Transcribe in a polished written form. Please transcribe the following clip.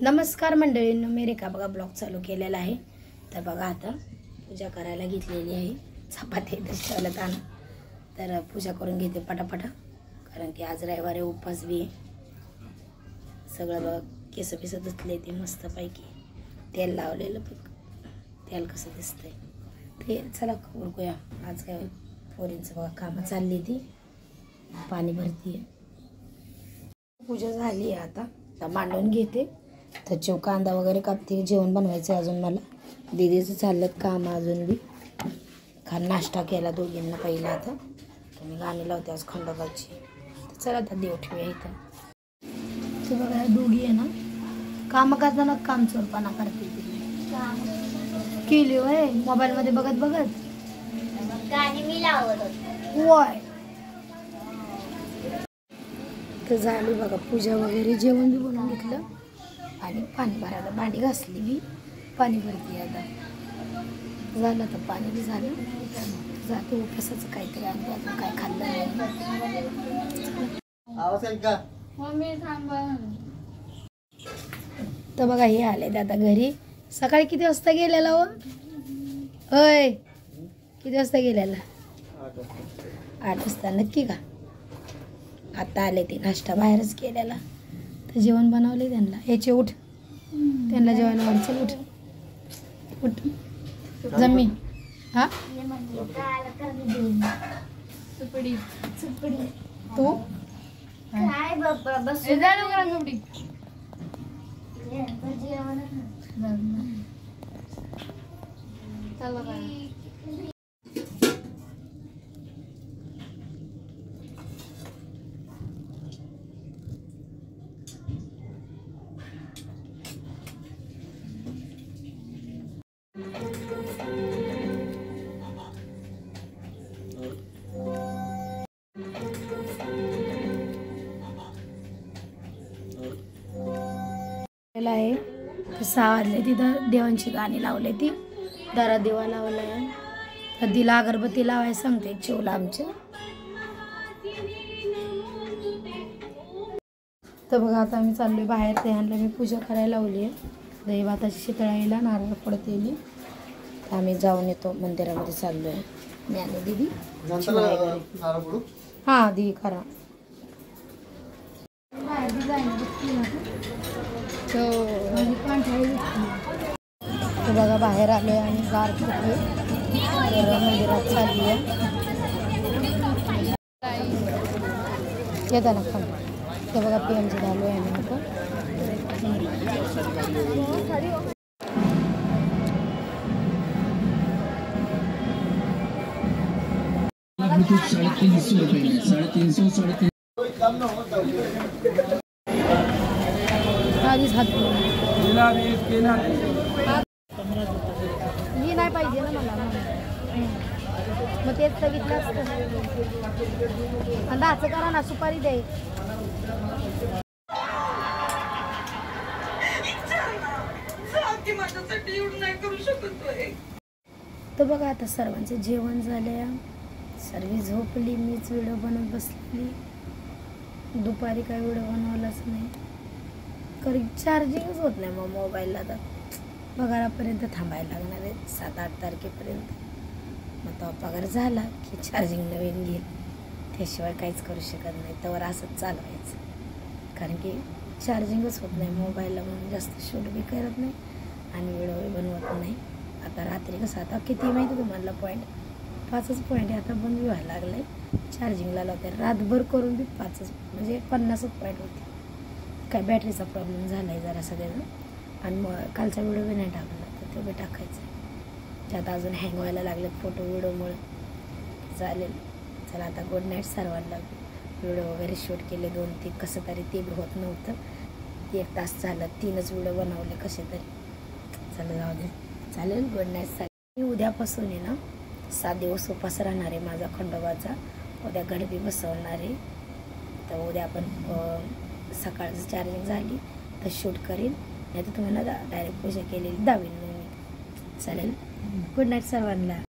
नमस्कार मंडळींनो, मी रेखा बघा ब्लॉग चालू केलेला आहे. तर बघा आता पूजा करायला घेतलेली आहे. चपाती ठेवल्यात आणून तर पूजा करून घेते पटापटा, कारण की आज रविवारी उपवास बी आहे. सगळं बघ केस पिस धुतले ते मस्तपैकी तेल लावलेलं बघ, तेल कसं दिसतंय ते. चला उरकूया. आज काय पोरींचं बघा कामं चालली, ती पाणी भरती. पूजा झाली आहे. आता मांडून घेते. तर जेव कांदा वगैरे कापते. जेवण बनवायचं अजून मला. दीदीचं चाललं काम अजून बी. नाश्ता केला दोघींना पहिला. आता मी गाणी लावते आज खंडोबाची. तर चला आता देव ठेवूया इथं. ते बघा दोघी आहे ना, काम करताना काम चोरपणा करते. केली होय मोबाईलमध्ये बघत बघत गाणी मी लावत होय. तर झाली बघा पूजा वगैरे, जेवण बी बनवून घेतलं आणि पाणी भरायला भांडी घासली बी, पाणी भरते. आता झालं तर पाणी बी झालं. जाते उपवासाचं काहीतरी आणि अजून काय खाल्लं नाही. तर बघा हे आले आता घरी. सकाळी किती वाजता गेलेला हो? होय किती वाजता गेलेला? 8 वाजता. नक्की का? आता आले ते. नाश्ता बाहेरच केलेला. तर जेवण बनवले त्यांना. याचे उठ, त्यांना जेवायला वाढचं. उठ उठ जम्मी. हा सुपडी तू काय बाबा बस सुपडी आहे. 6 वाजले. तिथं देवांची गाणी लावले. ती दारा देवा लावलाय. तर तिला अगरबत्ती लावायला सांगते चिवला आमच्या. तर बघा आता आम्ही चाललोय बाहेर. त्यांना मी पूजा करायला लावली आहे. दही भाताची शितळाईला नारळ पडते. तर आम्ही जाऊन येतो मंदिरामध्ये. चाललोय मी आणि दीदी. हां दी खरा तो बघा बाहेर आलोय आणि गार फुटली. मंदिरात चालली आहे. येताना खाली ते बघा PMG आलोय आम्ही. नको 350 रुपये 350 आधीच हात मी नाही पाहिजे ना मला. मग तेच बघितलं असतं. अंदाचं करा ना, सुपारी दे. तर बघा आता सर्वांचे जेवण झाले. सर्व झोपली. मीच व्हिडिओ बनवत बसलेली. दुपारी काय व्हिडिओ बनवलाच नाही, कारण चार्जिंगच होत नाही मग मोबाईलला. तर पगारापर्यंत थांबायला लागणार आहे 7-8 तारखेपर्यंत. मग तो पगार झाला की चार्जिंग नवीन घेईल. त्याशिवाय काहीच करू शकत नाही. तर असंच चालवायचं, कारण की चार्जिंगच होत नाही मोबाईलला. म्हणून जास्त शूट बी करत नाही आणि व्हिडिओ बी बनवत नाही. आता रात्री कसं, आता किती माहिती तुम्हाला पॉईंट 5च पॉईंट आहे. आता बंद बी व्हायला लागलं आहे. चार्जिंगला लावते रातभर करून बी 5च, म्हणजे 50च पॉईंट होते. काय बॅटरीचा प्रॉब्लेम झाला आहे जरा सगळ्यानं. आणि मग कालचा व्हिडिओ बी नाही टाकला, तर तो बी टाकायचा आहे. त्यात अजून हँग व्हायला लागले फोटो व्हिडिओमुळे. चालेल, चला आता गुड नाईट सर्वांना. व्हिडिओ वगैरे शूट केले 2-3, कसं तरी ते बी होत नव्हतं. 1 तास झालं, 3च व्हिडिओ बनवले कसे तरी. चला जाऊ दे. चालेल, गुड नाईट. मी उद्यापासून आहे ना 7 दिवस उपास राहणार आहे माझा खंडोबाचा. उद्या गडबी बसवणार आहे. तर उद्या आपण सकाळचं चार्जिंग झाली तर शूट करीन, नाही तर तुम्हाला डायरेक्ट पूजा केलेली दावीन मी. चालेल, गुड नाईट सर्वांना.